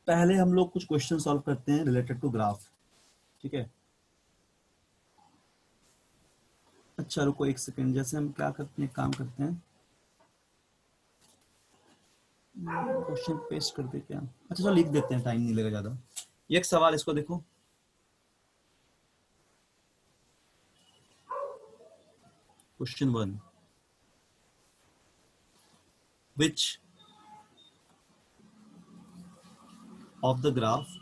पहले हम लोग कुछ क्वेश्चन सॉल्व करते हैं रिलेटेड टू ग्राफ, ठीक है। अच्छा रुको एक सेकेंड, जैसे हम क्या करते हैं, काम करते हैं, क्वेश्चन पेस्ट करते क्या। अच्छा चलो लिख देते हैं, टाइम नहीं लगेगा ज्यादा। ये एक सवाल, इसको देखो। Question 1, which of the graph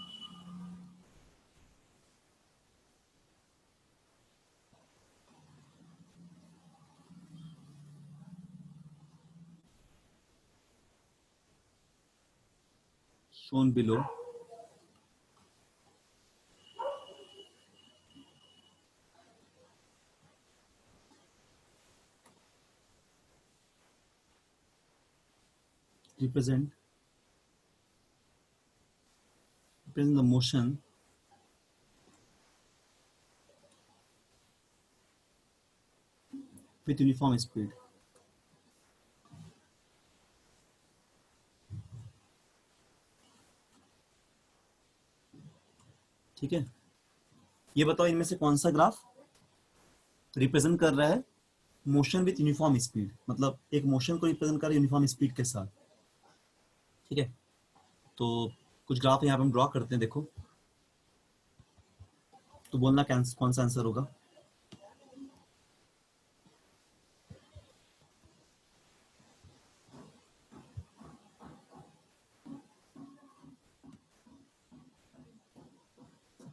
shown below represent the motion with uniform speed। ठीक है, ये बताओ इनमें से कौन सा ग्राफ रिप्रेजेंट कर रहा है मोशन विथ यूनिफॉर्म स्पीड, मतलब एक मोशन को रिप्रेजेंट कर रहा है यूनिफॉर्म स्पीड के साथ। ठीक है, तो कुछ ग्राफ यहाँ पे हम ड्रॉ करते हैं, देखो तो बोलना कौन सा आंसर होगा।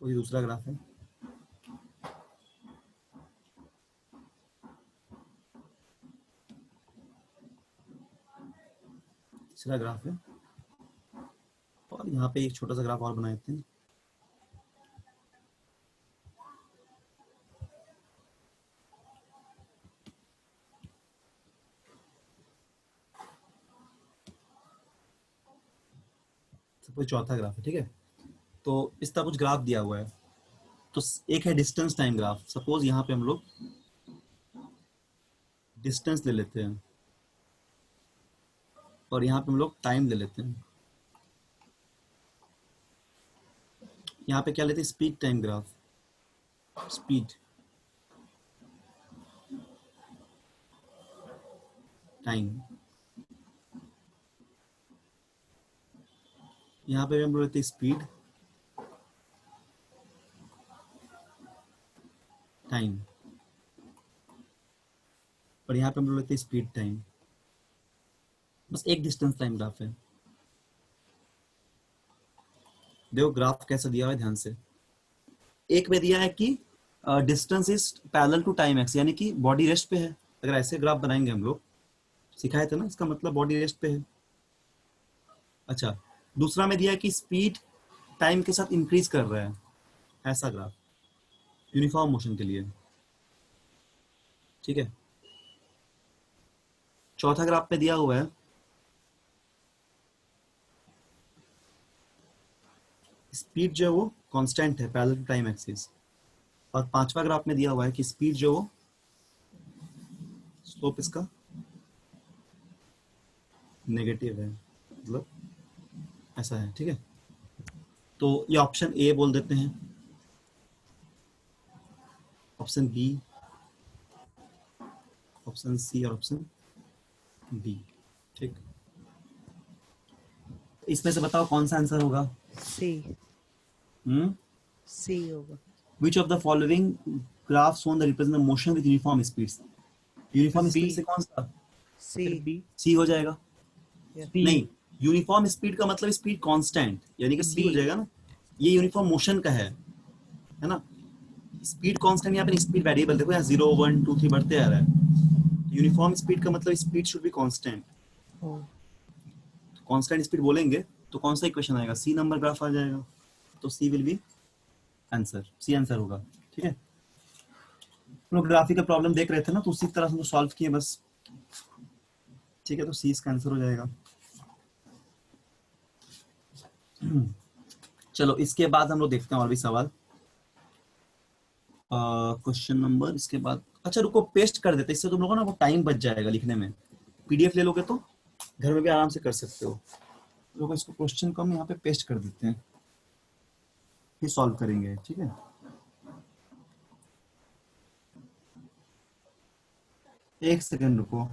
कोई दूसरा ग्राफ है, तीसरा ग्राफ है, और यहाँ पे एक छोटा सा ग्राफ और बना देते हैं। कोई चौथा ग्राफ है, ठीक है। तो इस तरह कुछ ग्राफ दिया हुआ है, तो एक है डिस्टेंस टाइम ग्राफ। सपोज यहाँ पे हम लोग डिस्टेंस ले लेते हैं और यहाँ पे हम लोग टाइम ले लेते हैं। यहाँ पे क्या लेते हैं, speed time graph, speed time. यहाँ पे हम लोग लेते हैं स्पीड टाइम, और यहाँ पे हम लोग लेते हैं स्पीड टाइम। बस एक डिस्टेंस टाइम ग्राफ है। देखो ग्राफ कैसा दिया हुआ है, ध्यान से। एक में दिया है कि distance is parallel to time x, यानी कि बॉडी रेस्ट पे है। अगर ऐसे ग्राफ बनाएंगे, हम लोग सिखाए थे ना, इसका मतलब बॉडी रेस्ट पे है। अच्छा, दूसरा में दिया है कि स्पीड टाइम के साथ इंक्रीज कर रहा है, ऐसा ग्राफ यूनिफॉर्म मोशन के लिए। ठीक है, चौथा ग्राफ में दिया हुआ है स्पीड जो है वो कांस्टेंट है, पैरेलल टू टाइम एक्सिस। और पांचवा ग्राफ में दिया हुआ है कि स्पीड जो वो स्लोप इसका नेगेटिव है, मतलब ऐसा है। ठीक है, तो ये ऑप्शन ए बोल देते हैं, ऑप्शन बी, ऑप्शन सी और ऑप्शन डी। ठीक, इसमें से बताओ कौन सा आंसर होगा। सी। सी होगा। विच of the following graph shown the represent the motion with uniform speeds. Uniform speed से कौन सा, सी। सी हो जाएगा। सी। नहीं, यूनिफॉर्म स्पीड का मतलब स्पीड कांस्टेंट, यानी कि सी हो जाएगा ना। ये यूनिफॉर्म मोशन का है ना। स्पीड कांस्टेंट, यहाँ पे स्पीड वेरिएबल देखो, यहाँ 0 1 2 3 बढ़ते आ रहा है। यूनिफॉर्म स्पीड का मतलब speed should be constant. Constant speed बोलेंगे तो कौन सा इक्वेशन आएगा, सी नंबर ग्राफ आ जाएगा। तो C will be answer, C answer होगा। ठीक है, हम लोग ग्राफिकल प्रॉब्लम देख रहे थे ना, तो उसी तरह हम सॉल्व किए बस। ठीक है, तो सी इसका आंसर हो जाएगा। चलो इसके बाद हम लोग देखते हैं और भी सवाल। क्वेश्चन नंबर इसके बाद, अच्छा रुको पेस्ट कर देते, इससे तुम लोगों को ना वो टाइम बच जाएगा लिखने में। पीडीएफ ले लोगे तो घर में भी आराम से कर सकते हो। रुको इसको क्वेश्चन को हम यहाँ पे पेस्ट कर देते हैं, फिर सॉल्व करेंगे, ठीक है। एक सेकंड रुको।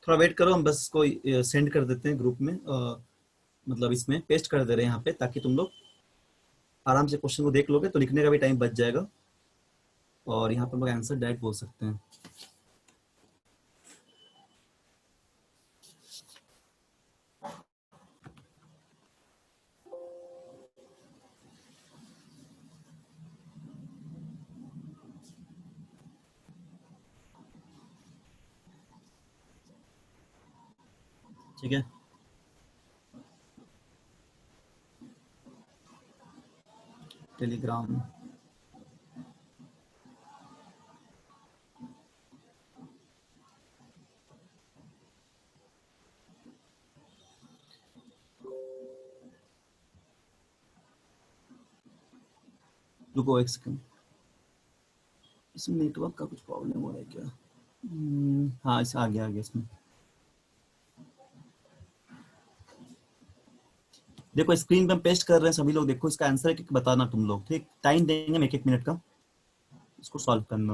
थोड़ा वेट करो, हम बस इसको सेंड कर देते हैं ग्रुप में, मतलब इसमें पेस्ट कर दे रहे हैं यहाँ पे, ताकि तुम लोग आराम से क्वेश्चन को देख लोगे तो लिखने का भी टाइम बच जाएगा, और यहाँ पे हम लोग आंसर डायरेक्ट बोल सकते हैं। ठीक है, टेलीग्राम। रुको एक सेकंड, इसमें नेटवर्क का कुछ प्रॉब्लम हो रहा है क्या? हाँ इसे आ गया इसमें। देखो स्क्रीन पे हम पेस्ट कर रहे हैं, सभी लोग देखो, इसका आंसर है कि बताना तुम लोग, ठीक। टाइम देंगे हम एक एक मिनट का, इसको सॉल्व करना।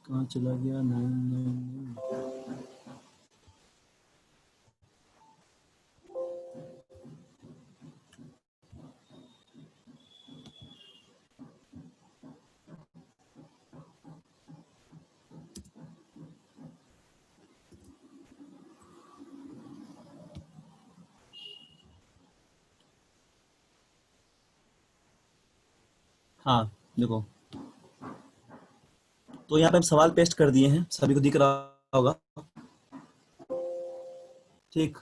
कहाँ चला गया? नहीं नहीं नहीं। हाँ देखो, तो यहाँ पे हम सवाल पेस्ट कर दिए हैं, सभी को दिख रहा होगा, ठीक।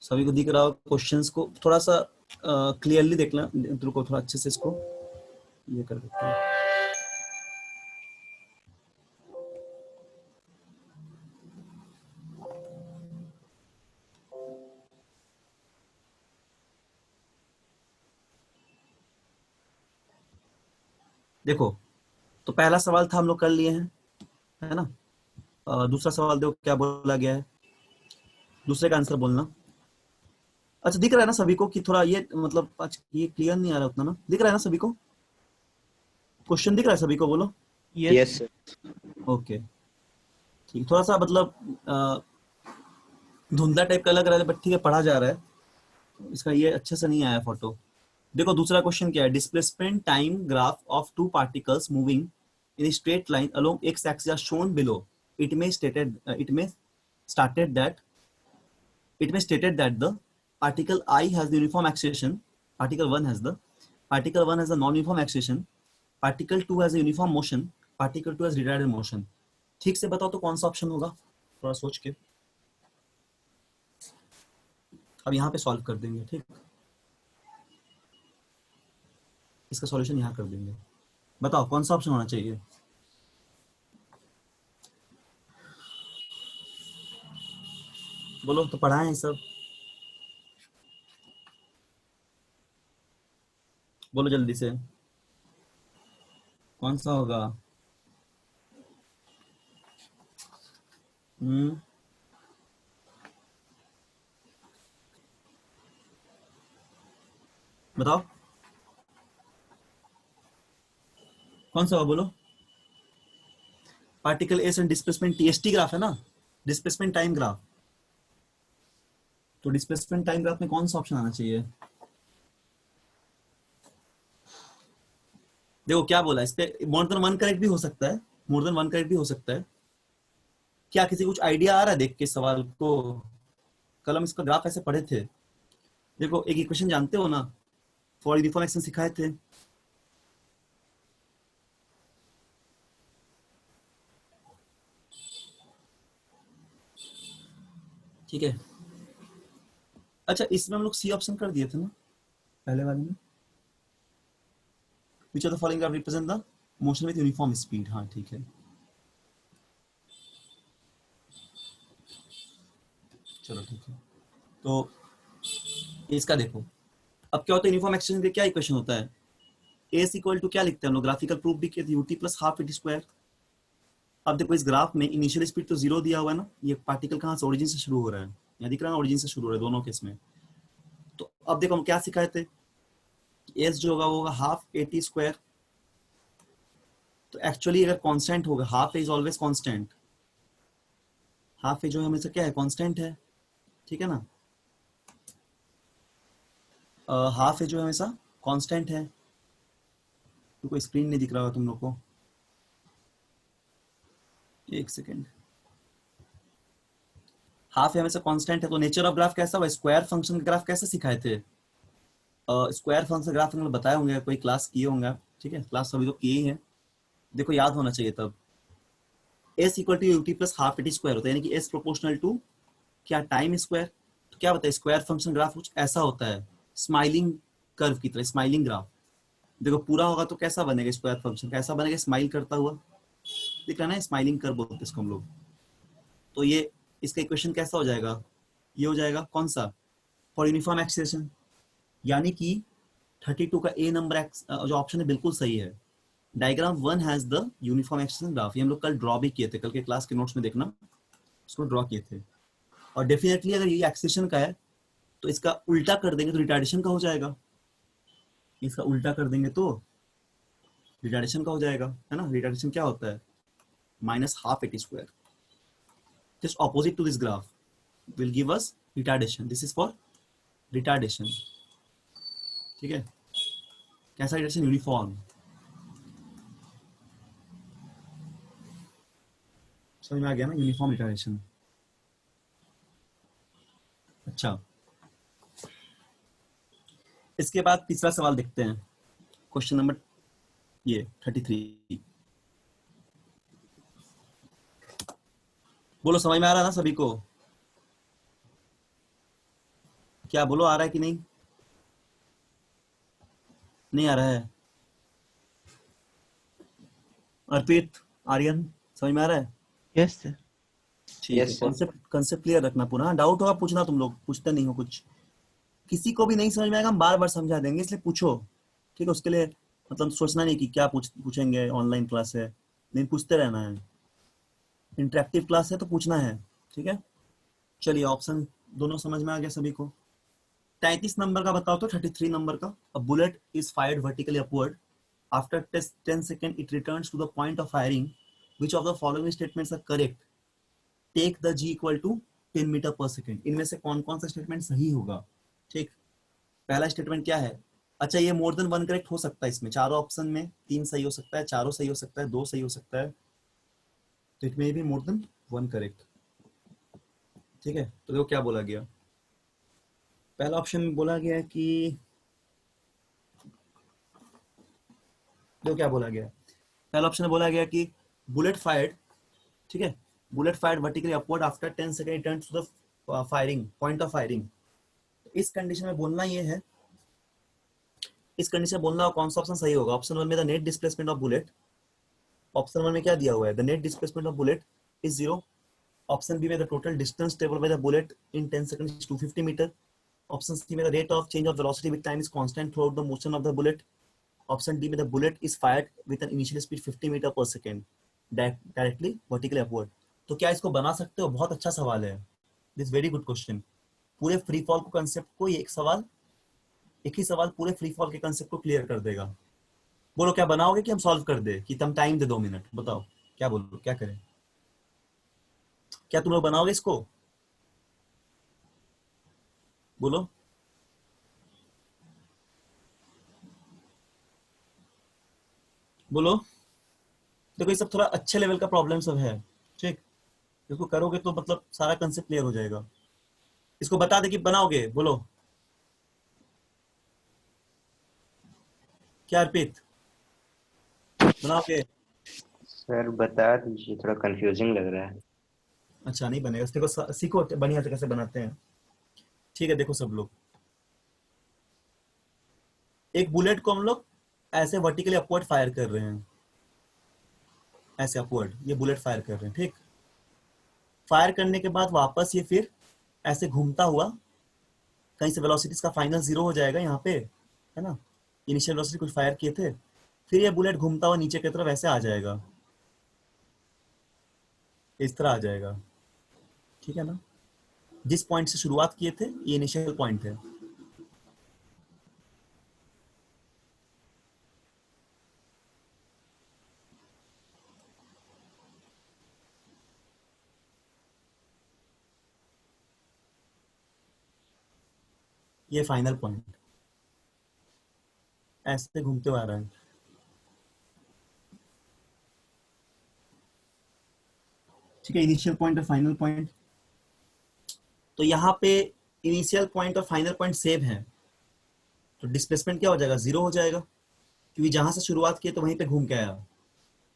सभी को दिख रहा होगा। क्वेश्चंस को थोड़ा सा क्लियरली देखना, रुको थोड़ा अच्छे से इसको ये कर देते हैं। देखो, तो पहला सवाल था हम लोग कर लिए हैं, है ना। दूसरा सवाल देखो क्या बोला गया है, दूसरे का आंसर बोलना। अच्छा दिख रहा है ना सभी को कि थोड़ा ये मतलब आज ये क्लियर नहीं आ रहा उतना ना, दिख रहा है ना सभी को? क्वेश्चन दिख रहा है सभी को, बोलो। यस। ओके, ठीक। थोड़ा सा मतलब धुंधला टाइप का लग रहा है, बट ठीक है, पढ़ा जा रहा है। इसका ये अच्छे से नहीं आया फोटो। देखो दूसरा क्वेश्चन क्या है, displacement time graph of two particles moving in straight line along x axis are shown below. It may stated it may started that it may stated that the particle I has the uniform acceleration, particle 1 has the non-uniform acceleration, particle 2 has a uniform motion, particle 2 has retarded motion। ठीक से बताओ तो कौन सा option होगा, थोड़ा सोच के। अब यहाँ पे सॉल्व कर देंगे, ठीक। इसका सॉल्यूशन यहाँ कर देंगे। बताओ कौन सा ऑप्शन होना चाहिए? बोलो तो, पढ़ाए हैं सब, बोलो जल्दी से, कौन सा होगा? हम्म, बताओ कौन सा होगा, बोलो। Particle S and displacement TST graph है ना, डिस्प्लेसमेंट टाइम ग्राफ। तो डिस्प्लेसमेंट टाइम ग्राफ में कौन सा ऑप्शन आना चाहिए? देखो क्या बोला इस पे, मोर देन वन करेक्ट भी हो सकता है, मोर देन वन करेक्ट भी हो सकता है। क्या किसी कुछ आइडिया आ रहा है देख के सवाल को? कल हम इसका ग्राफ ऐसे पढ़े थे। देखो एक इक्वेशन जानते हो ना, फॉर यूनिफॉर्म एक्शन सिखाए थे। ठीक है, अच्छा इसमें हम लोग सी ऑप्शन कर दिए थे ना पहले वाले में, विच of the following graph represent the motion with uniform speed. हाँ ठीक है, चलो ठीक है। तो इसका देखो, अब क्या होता है यूनिफॉर्म एक्शन के, क्या इक्वेशन होता है, ए इक्वल टू क्या लिखते हैं हम लोग, ग्राफिकल प्रूफ भी किया UT plus half it square. अब देखो इस ग्राफ में इनिशियल स्पीड तो जीरो दिया हुआ है ना, ये पार्टिकल कहाँ से, ओरिजिन से शुरू हो रहा है, यहाँ दिख रहा है ना, ओरिजिन से शुरू हो रहा है दोनों केस में। तो अब देखो हम क्या सिखाए थे, एस जो होगा वो होगा हाफ एटी स्क्वायर। तो एक्चुअली अगर कांस्टेंट होगा, half is always constant, half A जो हमेशा क्या है, कांस्टेंट है, ठीक है ना। हाफ ए जो है हमेशा कांस्टेंट है। तो कोई स्क्रीन नहीं दिख रहा होगा तुम लोग को, एक सेकेंड। हाफ हमेशा कांस्टेंट है, तो नेचर ऑफ ग्राफ कैसा हुआ, स्क्वायर फंक्शन का ग्राफ कैसे सिखाए थे, स्क्वायर फंक्शन ग्राफ हमने बताए होंगे, कोई क्लास किए होंगे, ठीक है, क्लास सभी तो किए ही है। देखो याद होना चाहिए तब, S equal to UT plus half AT square होता है, यानी कि एस प्रोपोर्शनल टू क्या, टाइम स्क्वायर। तो क्या बताए, स्क्वायर फंक्शन ग्राफ कुछ ऐसा होता है, स्माइलिंग कर्व की तरह, स्माइलिंग ग्राफ। देखो पूरा होगा तो कैसा बनेगा स्क्वायर फंक्शन, कैसा बनेगा, स्माइल करता हुआ, दिख रहा है ना, स्माइलिंग कर्व बोलते हैं इसको हम लोग। तो ये इसका इक्वेशन कैसा हो जाएगा, ये हो जाएगा कौन सा, फॉर यूनिफॉर्म एक्सेलेरेशन, यानी कि 32 का ए नंबर जो ऑप्शन है बिल्कुल सही है। Diagram one has the uniform acceleration graph, ये हम लोग कल ड्रॉ भी किए थे, कल के क्लास के नोट्स में देखना, इसको ड्रॉ किए थे। और डेफिनेटली अगर ये एक्सेलेरेशन का है तो इसका उल्टा कर देंगे तो रिटार्डेशन का हो जाएगा, इसका उल्टा कर देंगे तो रिटार्डेशन का हो जाएगा, है ना। रिटार्डेशन क्या होता है, minus half AT square, just opposite to this graph will give us retardation, this is for retardation, ठीक है। कैसा रिटार्डेशन, यूनिफॉर्म, समझ में आ गया ना, यूनिफॉर्म रिटार्डेशन। अच्छा इसके बाद तीसरा सवाल देखते हैं, क्वेश्चन नंबर ये 33। बोलो समझ में आ रहा है ना सभी को, क्या बोलो, आ रहा है कि नहीं, नहीं आ रहा है, अर्पित, आर्यन, समझ में आ रहा है? Yes sir. ठीक है, कॉन्सेप्ट कॉन्सेप्ट क्लियर रखना पूरा, डाउट होगा पूछना, तुम लोग पूछते नहीं हो कुछ, किसी को भी नहीं समझ में आएगा हम बार बार समझा देंगे, इसलिए पूछो, ठीक है। उसके लिए मतलब सोचना नहीं कि क्या पूछेंगे, ऑनलाइन क्लास है, नहीं पूछते रहना है, इंटरेक्टिव क्लास है तो पूछना है, ठीक है। चलिए ऑप्शन दोनों समझ में आ गया सभी को। 33 नंबर का बताओ तो 33 नंबर का, a bullet is fired vertically upward, after 10 second it returns to the point of firing, which of the following statements are correct, take the g equal to 10 metre per second. इनमें से कौन कौन सा statement सही होगा, ठीक। पहला statement क्या है, अच्छा ये मोर देन वन करेक्ट हो सकता है, इसमें चारों ऑप्शन में तीन सही हो सकता है, चारों सही हो सकता है, दो सही हो सकता है, तो it may be more than one correct, ठीक है। तो देखो क्या बोला गया, पहला ऑप्शन में बोला गया है कि, देखो क्या बोला गया, पहला ऑप्शन में बोला गया कि बुलेट फायर्ड, ठीक है, bullet fired vertically upward after 10 second returns to the firing point of firing. इस कंडीशन में बोलना ये है, इस कंडीशन में बोलना कौन सा ऑप्शन सही होगा, ऑप्शन वन में the net displacement of bullet, option one में क्या दिया हुआ है, the net displacement of bullet is 0, option B में the total distance travelled by the bullet in 10 seconds is 250 metre, option C में the rate of change of velocity with time is constant through the motion of the bullet, option D में the bullet is fired with an initial speed 50 metre per second directly vertically upward. तो क्या इसको बना सकते हो, बहुत अच्छा सवाल है, दिस वेरी गुड क्वेश्चन। पूरे फ्री फॉल को कंसेप्ट को ये एक ही सवाल पूरे फ्री फॉल के कंसेप्ट को क्लियर कर देगा। बोलो क्या बनाओगे कि हम सॉल्व कर दे, कि तुम टाइम दे 2 मिनट, बताओ क्या बोलो, क्या करें? क्या तुम लोग बनाओगे इसको? बोलो। बोलो। देखो ये सब थोड़ा अच्छे लेवल का प्रॉब्लम सब है, ठीक। इसको करोगे तो मतलब सारा कंसेप्ट क्लियर हो जाएगा। इसको बता दे कि बनाओगे, बोलो। क्या अर्पित, बनाओगे? सर बता दीजिए, थोड़ा कंफ्यूजिंग लग रहा है। अच्छा नहीं बनेगा, देखो सीखो बढ़िया से कैसे बनाते हैं। ठीक है, देखो सब लोग, एक बुलेट को हम लोग ऐसे वर्टिकली अपवर्ड फायर कर रहे हैं, ऐसे अपवर्ड ये बुलेट फायर कर रहे हैं, ठीक। फायर करने के बाद वापस ये फिर ऐसे घूमता हुआ कहीं से वेलोसिटी का फाइनल जीरो हो जाएगा यहाँ पे, है ना। इनिशियल वेलोसिटी कुछ फायर किए थे, फिर ये बुलेट घूमता हुआ नीचे की तरफ ऐसे आ जाएगा, इस तरह आ जाएगा, ठीक है ना। जिस पॉइंट से शुरुआत किए थे ये इनिशियल पॉइंट है। ये फाइनल पॉइंट ऐसे घूमते हुए आ रहा है, ठीक है। इनिशियल पॉइंट और फाइनल पॉइंट, तो यहाँ पे इनिशियल पॉइंट और फाइनल पॉइंट सेम है, तो डिस्प्लेसमेंट क्या हो जाएगा, जीरो हो जाएगा, क्योंकि जहां से शुरुआत की तो वहीं पे घूम के आया।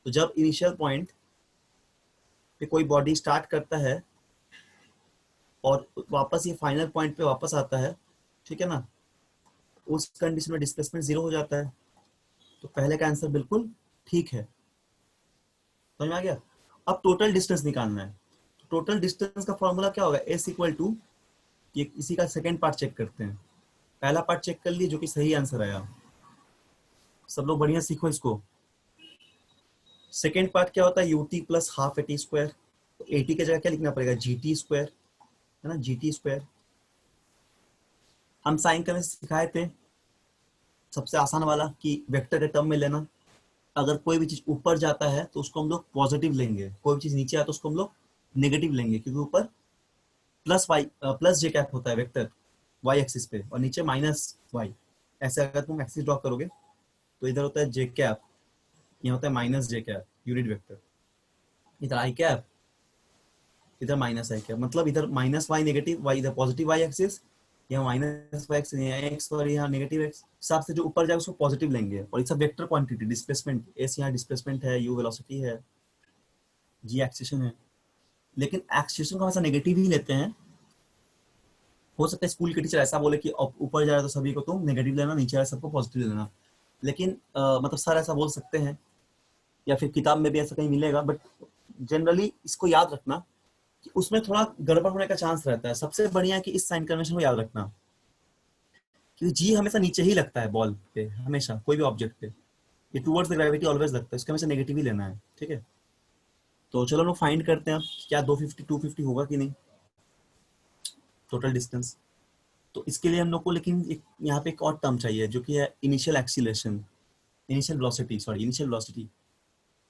तो जब इनिशियल पॉइंट पे कोई बॉडी स्टार्ट करता है और वापस ये फाइनल पॉइंट पे वापस आता है, ठीक है ना, उस कंडीशन में डिस्प्लेसमेंट जीरो हो जाता है। तो पहले का आंसर बिल्कुल ठीक है, समझ में आ गया। अब टोटल डिस्टेंस निकालना है, तो टोटल डिस्टेंस का फॉर्मूला क्या होगा, एस इक्वल टू, इसी का सेकेंड पार्ट चेक करते हैं। पहला पार्ट चेक कर लिए जो कि सही आंसर आया, सब लोग बढ़िया सीखो इसको। सेकेंड पार्ट क्या होता है, UT plus half AT square, तो एटी की जगह क्या लिखना पड़ेगा, जीटी स्क्वायर, है ना, जीटी स्क्वायर। हम साइन करने सिखाए थे सबसे आसान वाला कि वेक्टर के टर्म में लेना, अगर कोई भी चीज ऊपर जाता है तो उसको हम लोग पॉजिटिव लेंगे, कोई भी चीज नीचे आए तो उसको हम लोग नेगेटिव लेंगे, क्योंकि ऊपर प्लस वाई प्लस जे कैप होता है वेक्टर वाई एक्सिस पे, और नीचे माइनस वाई। ऐसे अगर तुम एक्सिस ड्रॉ करोगे तो इधर होता है जे कैप, यहाँ होता है माइनस जे कैप यूनिट वेक्टर, इधर आई कैप, इधर माइनस आई कैप, मतलब इधर माइनस वाई नेगेटिव वाई, इधर पॉजिटिव वाई एक्सिस, यहाँ माइनस वाई एक्सिस, यहाँ एक्स और यहाँ नेगेटिव एक्स, हिसाब से जो ऊपर जाएगा उसको पॉजिटिव लेंगे। और ये सब वेक्टर क्वांटिटी, डिस्प्लेसमेंट एस यहाँ डिस्प्लेसमेंट है, यू वेलोसिटी है, जी एक्सेशन है। लेकिन एक्सेशन को हमेशा नेगेटिव ही लेते हैं। हो सकता है स्कूल के टीचर ऐसा बोले कि ऊपर जा रहा है तो सभी को तुम नेगेटिव लेना, नीचे आ रहा है सबको पॉजिटिव लेना, लेकिन मतलब सर ऐसा बोल सकते हैं या फिर किताब में भी ऐसा कहीं मिलेगा, बट जनरली इसको याद रखना कि उसमें थोड़ा गड़बड़ होने का चांस रहता है। सबसे बढ़िया है कि इस साइन कन्वेंशन को याद रखना, क्योंकि जी हमेशा नीचे ही लगता है बॉल पे, हमेशा कोई भी ऑब्जेक्ट पे ये टुवर्ड्स द ग्रेविटी ऑलवेज लगता है, इसका हमेशा नेगेटिव ही लेना है, ठीक है। तो चलो लोग फाइंड करते हैं क्या 250 250 होगा कि नहीं टोटल डिस्टेंस। तो इसके लिए हम लोग को लेकिन यहाँ पे एक और टर्म चाहिए जो कि है initial acceleration, initial velocity, sorry initial velocity,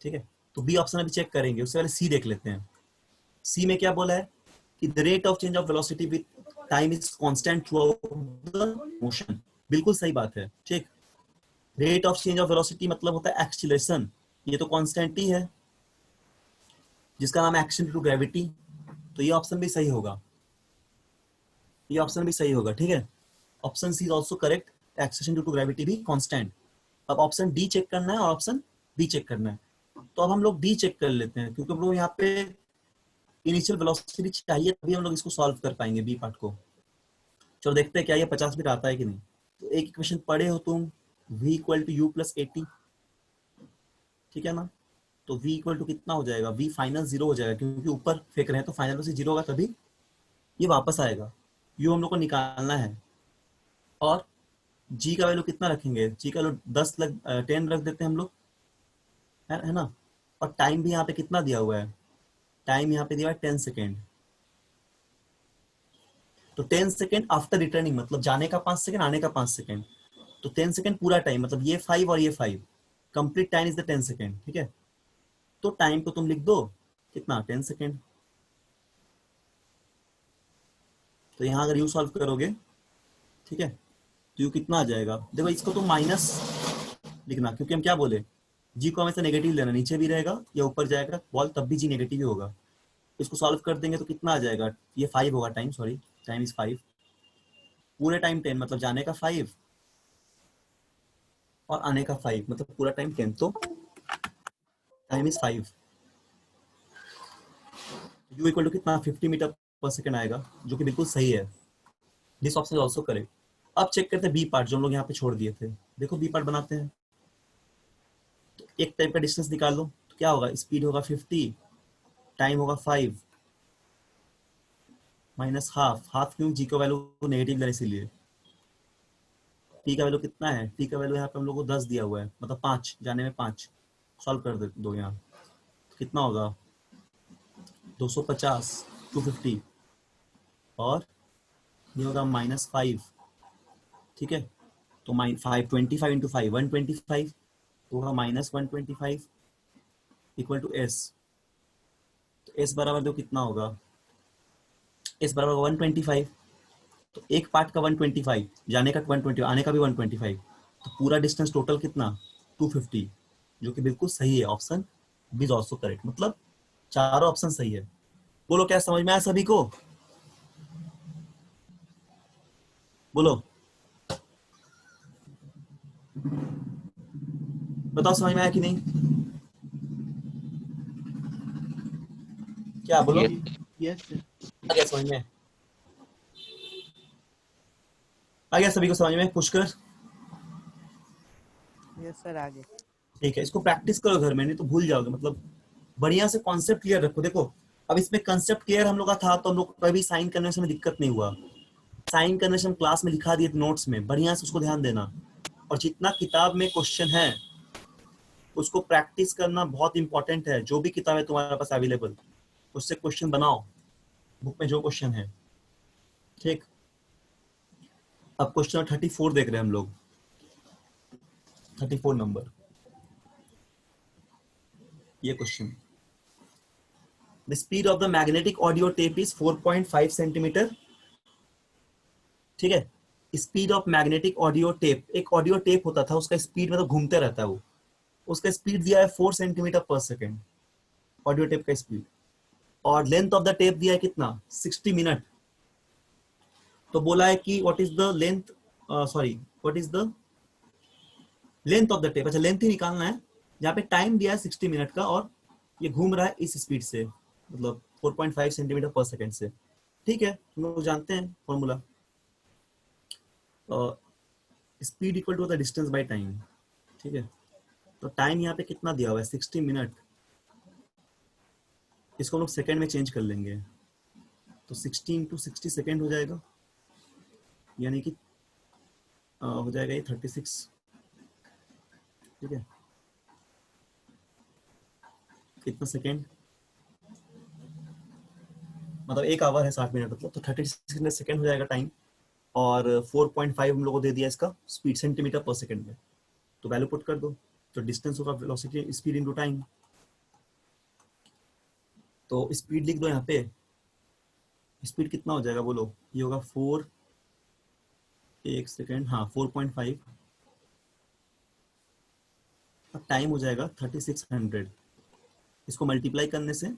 ठीक है। तो बी ऑप्शन अभी चेक करेंगे, उससे पहले सी देख लेते हैं। सी में क्या बोला है कि the rate of change of velocity with time is constant through the motion, बिल्कुल सही बात है, ठीक। Rate of change of velocity मतलब होता है एक्सीलरेशन, ये तो कांस्टेंट ही है जिसका नाम है एक्शन ड्यू टू ग्रेविटी, तो ये ऑप्शन भी सही होगा, ये ऑप्शन भी सही होगा, ठीक है। Option C is also correct, acceleration due to gravity भी कांस्टेंट। अब ऑप्शन डी चेक करना है और ऑप्शन बी चेक करना है, तो अब हम लोग डी चेक कर लेते हैं, क्योंकि हम लोग यहाँ पे इनिशियल वेलोसिटी चाहिए, तभी हम लोग इसको सॉल्व कर पाएंगे बी पार्ट को। चलो देखते हैं क्या ये 50 मिनट आता है कि नहीं। तो एक इक्वेशन पढ़े हो तुम, v equal to you plus 80, ठीक है ना। तो v इक्वल टू कितना हो जाएगा, v फाइनल जीरो हो जाएगा, क्योंकि ऊपर फेंक रहे हैं तो फाइनल से जीरो होगा, तभी ये वापस आएगा। u हम लोग को निकालना है, और g का वैल्यू कितना रखेंगे, g का वैल्यू 10 रख देते हैं हम लोग, है ना। और टाइम भी यहाँ पे कितना दिया हुआ है, टाइम यहाँ पे दिया हुआ है 10 सेकेंड, तो 10 सेकेंड आफ्टर रिटर्निंग, मतलब जाने का 5 सेकेंड, आने का 5 सेकेंड, तो 10 सेकेंड पूरा टाइम, मतलब ये 5 और ये 5, complete time is the 10 second, ठीक है। तो टाइम को तुम लिख दो कितना 10 सेकेंड। तो यहाँ अगर यू सॉल्व करोगे, ठीक है, तो यू कितना आ जाएगा, देखो इसको तो माइनस लिखना, क्योंकि हम क्या बोले, जी को हमेशा नेगेटिव लेना, नीचे भी रहेगा या ऊपर जाएगा बॉल तब भी जी नेगेटिव ही होगा। इसको सॉल्व कर देंगे तो कितना आ जाएगा, ये 5 होगा टाइम, सॉरी टाइम इज 5, पूरे टाइम 10 मतलब जाने का 5 और आने का 5 मतलब पूरा टाइम 10, तो time is 5। U equal to कितना 50 मीटर पर सेकेंड आएगा, जो कि बिल्कुल सही है। This option is also correct. अब चेक करते हैं बी पार्ट जो हम लोग यहाँ पे छोड़ दिए थे। देखो बी पार्ट बनाते हैं, तो एक टाइम का डिस्टेंस निकाल लो, तो क्या होगा, स्पीड होगा 50, टाइम होगा 5 माइनस हाफ, हाफ क्यों, जी का वैल्यू नेगेटिव लेना इसीलिए। टी का वैल्यू कितना है, टी का वैल्यू यहाँ पे हम लोग को 10 दिया हुआ है, मतलब 5 जाने में 5, सॉल्व कर दो यहाँ, तो कितना होगा 250 250, और ये होगा -5, ठीक है, तो 525 इंटू 5 125, तो होगा -125 इक्वल टू एस। तो एस बराबर दो कितना होगा, एस बराबर 125, तो एक पार्ट का 125, जाने का 120, आने का भी 125, तो पूरा डिस्टेंस टोटल कितना 250, जो कि बिल्कुल सही है। Option B is also correct, मतलब चारों ऑप्शन सही है। बोलो क्या समझ में आया सभी को, बोलो, बताओ समझ में आया कि नहीं, क्या बोलो, यस Yes, sir. आ गया समझ में, आ गया सभी को समझ में, पुष्कर। Yes, sir. आगे. ठीक है, इसको प्रैक्टिस करो घर में, नहीं तो भूल जाओगे, मतलब बढ़िया से कॉन्सेप्ट क्लियर रखो। देखो अब इसमें कंसेप्ट क्लियर हम लोग का था, तो हम लोग कभी साइन कन्वेंशन में दिक्कत नहीं हुआ। साइन कन्वेंशन क्लास में लिखा दिए नोट्स में, बढ़िया से उसको ध्यान देना, और जितना किताब में क्वेश्चन है उसको प्रैक्टिस करना बहुत इंपॉर्टेंट है। जो भी किताब है तुम्हारे पास अवेलेबल, उससे क्वेश्चन बनाओ, बुक में जो क्वेश्चन है, ठीक। अब क्वेश्चन 34 देख रहे हैं हम लोग, 34 नंबर, ये question, the speed of the magnetic audio tape is 4.5 centimetre, ठीक है। Speed of magnetic audio tape, एक ऑडियो टेप होता था, उसका स्पीड मतलब घूमते रहता है वो, उसका स्पीड दिया है 4 सेंटीमीटर पर सेकेंड, ऑडियो टेप का स्पीड, और लेंथ ऑफ द टेप दिया है कितना 60 मिनट। तो बोला है कि what is the length, sorry what is the length of the tape, अच्छा लेंथ ही निकालना है, जहाँ पे टाइम दिया है 60 मिनट का, और ये घूम रहा है इस स्पीड से, मतलब 4.5 सेंटीमीटर पर सेकेंड से, ठीक है। हम लोग जानते हैं formula, speed equal to the distance by time, ठीक है। तो टाइम यहाँ पे कितना दिया हुआ है 60 मिनट, इसको हम लोग सेकेंड में चेंज कर लेंगे, तो 60 इंटू 60 सेकेंड हो जाएगा, यानी कि हो जाएगा ये 36, ठीक है, कितना सेकेंड, मतलब एक आवर है 60 मिनट, मतलब तो 36 सेकेंड हो जाएगा टाइम, और 4.5 हम लोग को दे दिया इसका स्पीड सेंटीमीटर पर सेकेंड में, तो वैल्यू पुट कर दो, तो डिस्टेंस होगा वेलोसिटी स्पीड इनटू टाइम, तो स्पीड लिख दो यहाँ पे, स्पीड कितना हो जाएगा बोलो, ये होगा 4 एक सेकेंड, हाँ 4.5, अब टाइम हो जाएगा 3600, इसको मल्टीप्लाई करने से,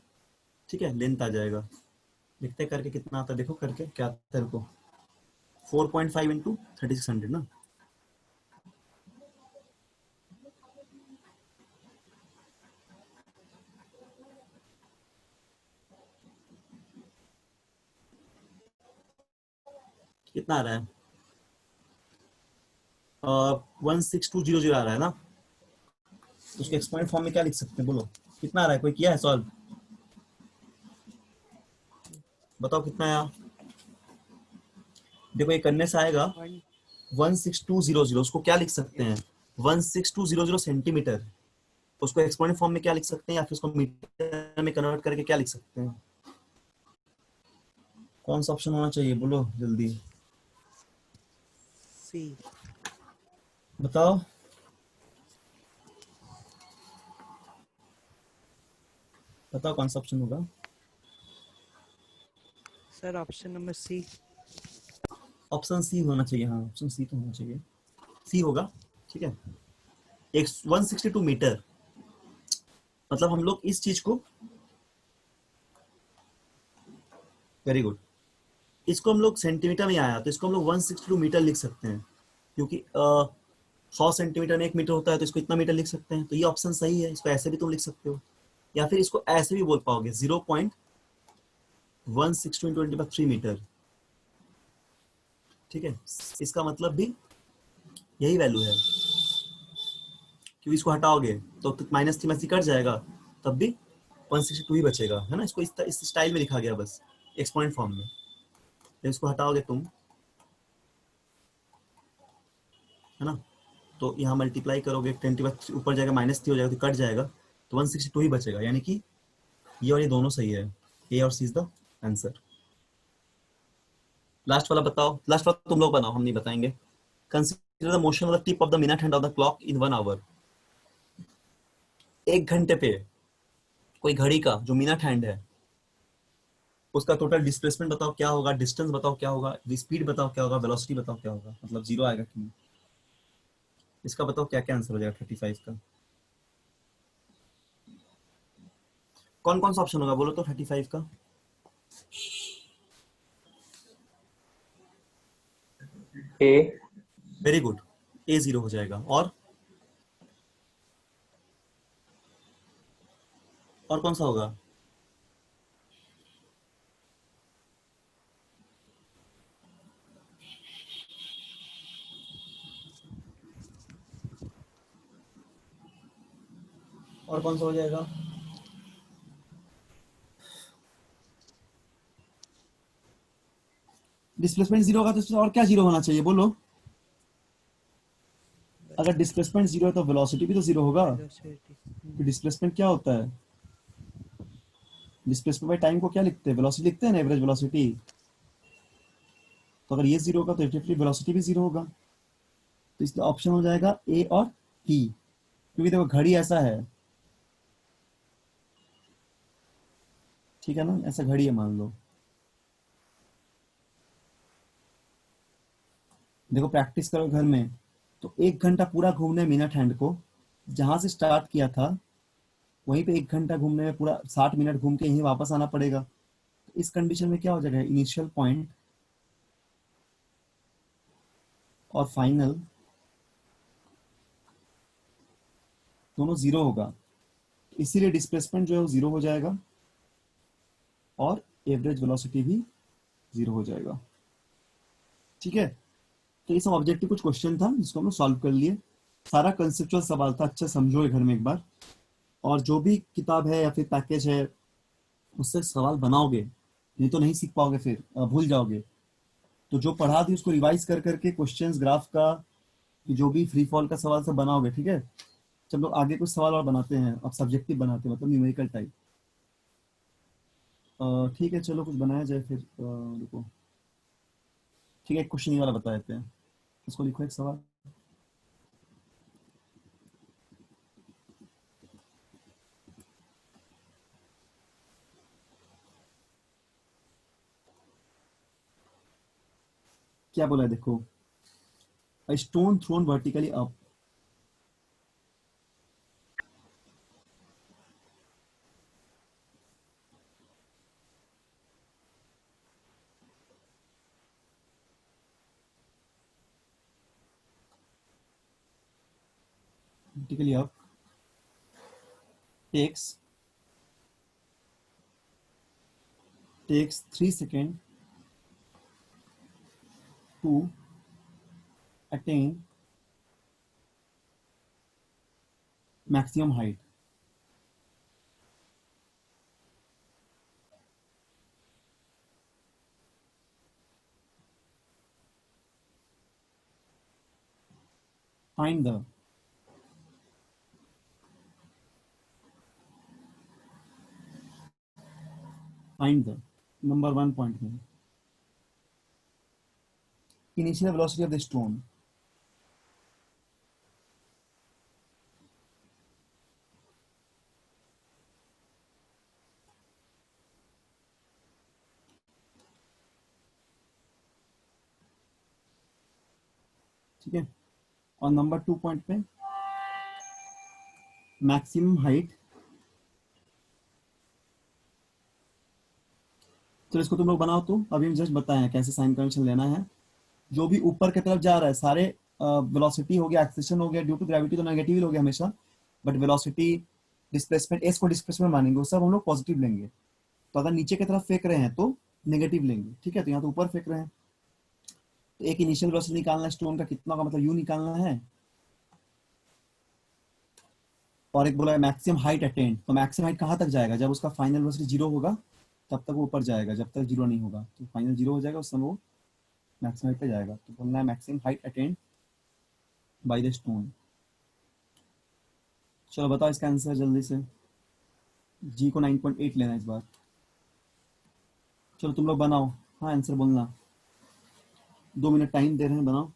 ठीक है, लेंथ आ जाएगा, लिखते करके कितना आता है, देखो करके क्या आता है, रुको 4.5 इंटू 3600 ना, कितना आ रहा है, 16200 आ रहा है ना, तो उसके Yes. एक्सपोनेंट फॉर्म में क्या लिख सकते हैं बोलो, कितना आ रहा है, कोई किया है सॉल्व, बताओ कितना आया। देखो ये करने से आएगा One. 16200, उसको क्या लिख सकते Yes. हैं 16200 सेंटीमीटर, उसको एक्सपोनेंट फॉर्म में क्या लिख सकते हैं, या फिर उसको मीटर में कन्वर्ट करके क्या लिख सकते हैं, कौन सा ऑप्शन होना चाहिए बोलो जल्दी, C. बताओ। बताओ कौन सा ऑप्शन होगा? Sir option number C. Option C होना चाहिए, हाँ ऑप्शन सी तो होना चाहिए, सी होगा। ठीक है, एक 162 मीटर, मतलब हम लोग इस चीज को, वेरी गुड, इसको हम लोग सेंटीमीटर में आया तो इसको हम लोग 162 मीटर लिख सकते हैं, क्योंकि 100 सेंटीमीटर में 1 मीटर होता है, तो इसको इतना मीटर लिख सकते हैं, तो ये ऑप्शन सही है। इसको ऐसे भी तुम लिख सकते हो, या फिर इसको ऐसे भी बोल पाओगे, 0.162 × 10⁻³ मीटर। ठीक है, इसका मतलब भी यही वैल्यू है, क्योंकि इसको हटाओगे तो -3 में से कट जाएगा, तब भी 162 ही बचेगा, है ना। इसको इस स्टाइल में लिखा गया, बस एक्सपोनेंट फॉर्म में। जब इसको हटाओगे तुम, है ना, तो यहाँ मल्टीप्लाई करोगे, 10 ऊपर जाएगा, -3 हो जाएगा, तो कट जाएगा, तो 162 ही बचेगा, यानी कि ये और ये दोनों सही है। ए और सी इज द आंसर। लास्ट वाला बताओ, लास्ट वाला तुम लोग बनाओ, हम नहीं बताएंगे। Consider the motion of the tip of the minute hand of the clock in 1 hour. 1 घंटे पे कोई घड़ी का जो मिनट हैंड है, उसका टोटल डिस्प्लेसमेंट बताओ क्या होगा, डिस्टेंस बताओ क्या होगा, स्पीड बताओ क्या होगा, वेलोसिटी बताओ क्या होगा, मतलब जीरो आएगा कि नहीं, इसका बताओ क्या क्या आंसर हो जाएगा 35 का। कौन कौन सा ऑप्शन होगा बोलो तो 35 का? ए। वेरी गुड, ए 0 हो जाएगा। और कौन सा होगा? और कौन सा हो जाएगा? डिस्प्लेसमेंट 0 होगा तो इसमें और क्या 0 होना चाहिए बोलो? अगर डिस्प्लेसमेंट 0 है तो वेलोसिटी भी तो 0 होगा। वेलोसिटी। तो डिस्प्लेसमेंट क्या होता है? डिस्प्लेसमेंट बाय टाइम को क्या लिखते हैं? वेलोसिटी लिखते हैं ना, एवरेज वेलोसिटी। तो अगर ये 0 होगा तो डेफिनेटली वेलोसिटी भी 0 होगा। तो इसलिए ऑप्शन हो जाएगा ए और टी, क्योंकि देखो घड़ी ऐसा है, ठीक है ना, ऐसा घड़ी है मान लो। देखो प्रैक्टिस करो घर में, तो 1 घंटा पूरा घूमने में मिनट हैंड को, जहां से स्टार्ट किया था वहीं पे 1 घंटा घूमने में पूरा 60 मिनट घूम के यहीं वापस आना पड़ेगा। तो इस कंडीशन में क्या हो जाएगा, इनिशियल पॉइंट और फाइनल दोनों 0 होगा, इसीलिए डिस्प्लेसमेंट जो है वो 0 हो जाएगा और एवरेज वेलोसिटी भी 0 हो जाएगा। ठीक है, तो ये सब ऑब्जेक्टिव कुछ क्वेश्चन था जिसको हम लोग सॉल्व कर लिए। सारा कंसेप्चुअल सवाल था, अच्छा समझो घर में एक बार। और जो भी किताब है या फिर पैकेज है उससे सवाल बनाओगे, नहीं तो नहीं सीख पाओगे, फिर भूल जाओगे। तो जो पढ़ा दी उसको रिवाइज कर करके क्वेश्चंस ग्राफ का, जो भी फ्री फॉल का सवाल सब बनाओगे, ठीक है। जब लोग आगे कुछ सवाल और बनाते हैं, अब सब्जेक्टिव बनाते हैं, मतलब न्यूमेरिकल टाइप। ठीक है चलो कुछ बनाया जाए फिर। रुको, ठीक है, एक क्वेश्चन ये वाला बता देते हैं, इसको लिखो एक सवाल। क्या बोला है देखो, a stone thrown vertically up, vertically up, takes 3 seconds to attain maximum height. Find the number 1 point में initial velocity of the stone. ठीक है। और नंबर 2 पॉइंट पे मैक्सिमम हाइट, तो इसको तुम लोग बनाओ। तो अभी हम जस्ट बताए हैं कैसे साइन कन्वेंशन लेना है। जो भी ऊपर की तरफ जा रहा है सारे वेलोसिटी हो गया, एक्सेलरेशन हो गया, ड्यू टू ग्रेविटी तो नेगेटिव ही हो गया हमेशा, बट वेलोसिटी, डिस्प्लेसमेंट, एस को डिस्प्लेसमेंट मानेंगे, वो सब हम लोग पॉजिटिव लेंगे। तो अगर नीचे की तरफ फेंक रहे हैं तो नेगेटिव लेंगे। ठीक है, तो यहाँ तो ऊपर फेंक रहे हैं, तो एक इनिशियल वेलोसिटी निकालना है स्टोन का, कितना का मतलब यू निकालना है। और एक बोला है मैक्सिमम हाइट अटेंड, तो मैक्सिमम हाइट कहाँ तक जाएगा, जब उसका फाइनल वेलोसिटी जीरो होगा तब तक वो ऊपर जाएगा, जब तक जीरो नहीं होगा तो फाइनल जीरो हो जाएगा, उस समय वो मैक्सिमम हाइट पे जाएगा। तो बोलना है maximum height attend by the stone. चलो बताओ इसका आंसर जल्दी से। जी को 9.8 लेना है इस बार। चलो तुम लोग बनाओ, हाँ आंसर बोलना, 2 मिनट टाइम दे रहे हैं, बनाओ।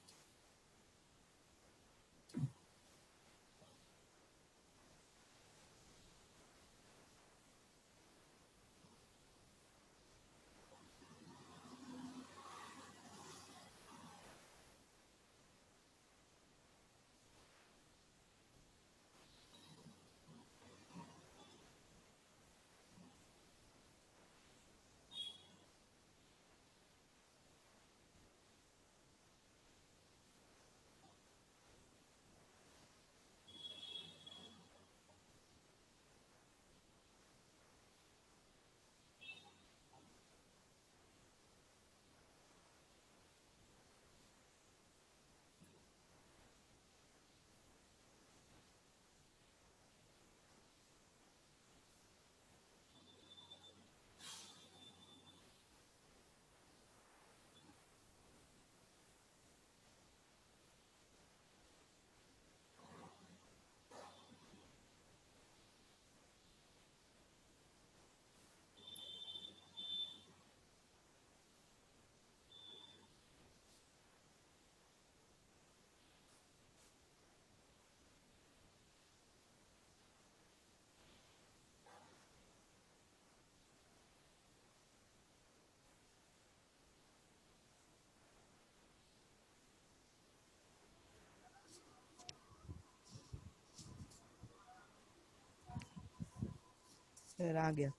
सर आ गया।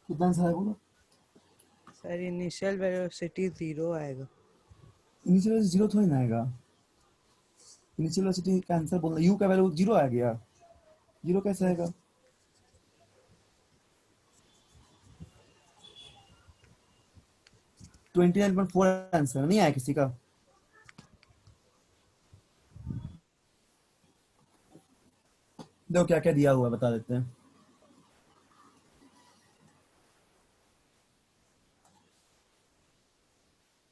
कितना आंसर है बोलो। सर इनिशियल वेलोसिटी 0 आएगा। इनिशियल जीरो थोड़ी ना आएगा, इनिशियल वेलोसिटी का आंसर बोलना, यू का वैल्यू जीरो आ गया, जीरो कैसे आएगा। 29.4 आंसर नहीं आया किसी का। देखो क्या क्या दिया हुआ है, बता देते हैं।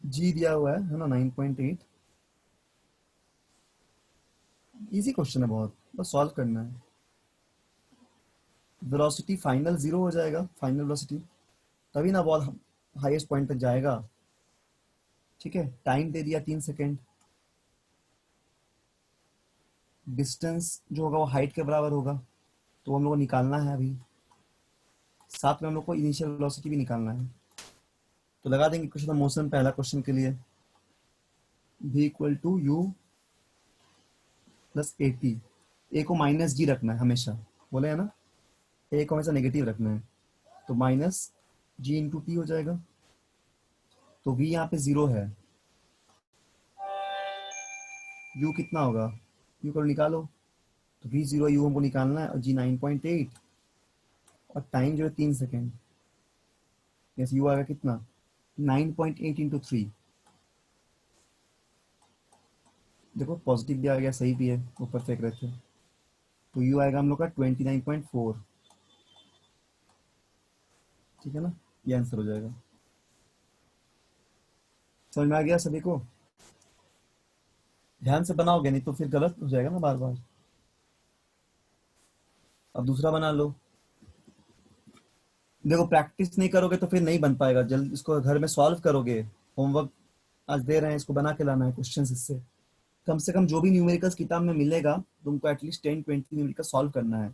जी दिया हुआ है ना, 9.8। इजी क्वेश्चन है बहुत, बस सॉल्व करना है। वेलोसिटी फाइनल जीरो हो जाएगा, फाइनल वेलोसिटी, तभी ना बॉल हाईएस्ट पॉइंट तक जाएगा। ठीक है, टाइम दे दिया 3 सेकेंड, डिस्टेंस जो होगा वो हाइट के बराबर होगा, तो हम लोग को निकालना है अभी, साथ में हम लोग को इनिशियल वेलोसिटी भी निकालना है। तो लगा देंगे क्वेश्चन मोशन पहला क्वेश्चन के लिए, v equal to you plus A T. A को माइनस जी रखना है हमेशा, बोले है ना, ए को हमेशा नेगेटिव रखना है, तो माइनस जी इंटू टी हो जाएगा। तो v यहाँ पे जीरो है, u कितना होगा, u को निकालो, तो v जीरो u हमको निकालना है, और g 9.8, और टाइम जो है 3 सेकेंड। यस, u आएगा कितना, 9.8 इंटू 3। देखो पॉजिटिव भी आ गया, सही भी है, ऊपर फेंक रहे थे, तो u आएगा हम लोग का 29.4। ठीक है ना, ये आंसर हो जाएगा। समझ में आ गया सभी को, ध्यान से बनाओगे नहीं तो फिर गलत हो जाएगा ना बार बार। अब दूसरा बना लो। देखो प्रैक्टिस नहीं करोगे तो फिर नहीं बन पाएगा, जल्द इसको घर में सॉल्व करोगे, होमवर्क आज दे रहे हैं, इसको बना के लाना है क्वेश्चंस। इससे कम से कम जो भी न्यूमेरिकल्स किताब में मिलेगा तुमको एटलीस्ट 10-20 न्यूमेरिकल सॉल्व करना है।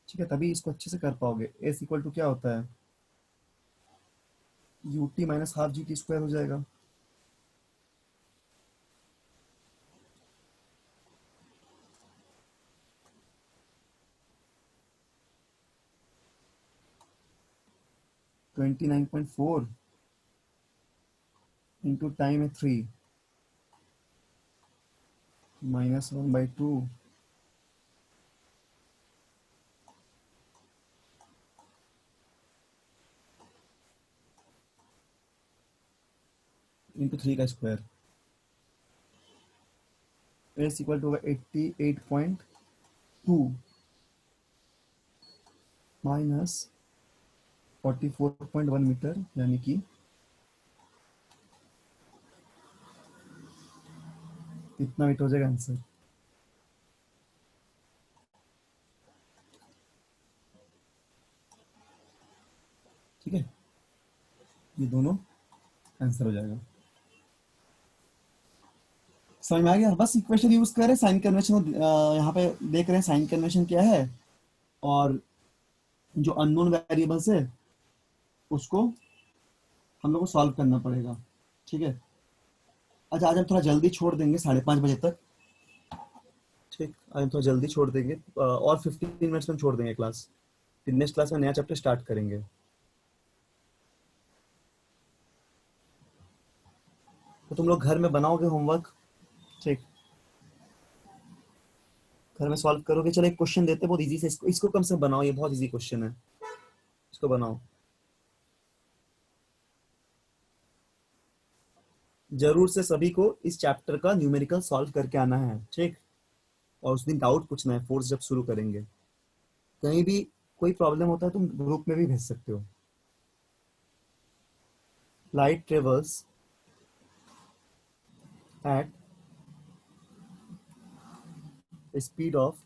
ठीक है, तभी इसको अच्छे से कर पाओगे। एस इक्वल टू क्या होता है, U T minus half G T square हो जाएगा। 29.4 इंटू टाइम है 3 -1/2 इंटू 3 का square is equal to 88.2 minus 44.1 metre, यानी कि इतना मीटर हो जाएगा आंसर। ठीक है, ये दोनों आंसर हो जाएगा। समझ में आ गया? बस इक्वेशन यूज कर रहे हैं, साइन कन्वेंशन यहाँ पे देख रहे हैं साइन कन्वेंशन क्या है, और जो अननोन वेरिएबल्स है उसको हम लोग को सॉल्व करना पड़ेगा। ठीक है, अच्छा आज हम थोड़ा जल्दी छोड़ देंगे 5:30 बजे तक। ठीक, आज हम थोड़ा जल्दी छोड़ देंगे, और 15 मिनट्स में छोड़ देंगे क्लास, फिर नेक्स्ट क्लास में नया चैप्टर स्टार्ट करेंगे। तो तुम लोग घर में बनाओगे होमवर्क? ठीक, घर में सॉल्व करोगे। चलो एक क्वेश्चन देते हैं बहुत इजी से, इसको कम से बनाओ, ये बहुत इजी क्वेश्चन है, इसको बनाओ। जरूर से सभी को इस चैप्टर का न्यूमेरिकल सॉल्व करके आना है। ठीक, और उस दिन डाउट पूछना है, फोर्स जब शुरू करेंगे। कहीं भी कोई प्रॉब्लम होता है तुम ग्रुप में भी भेज सकते हो। Light travels at speed of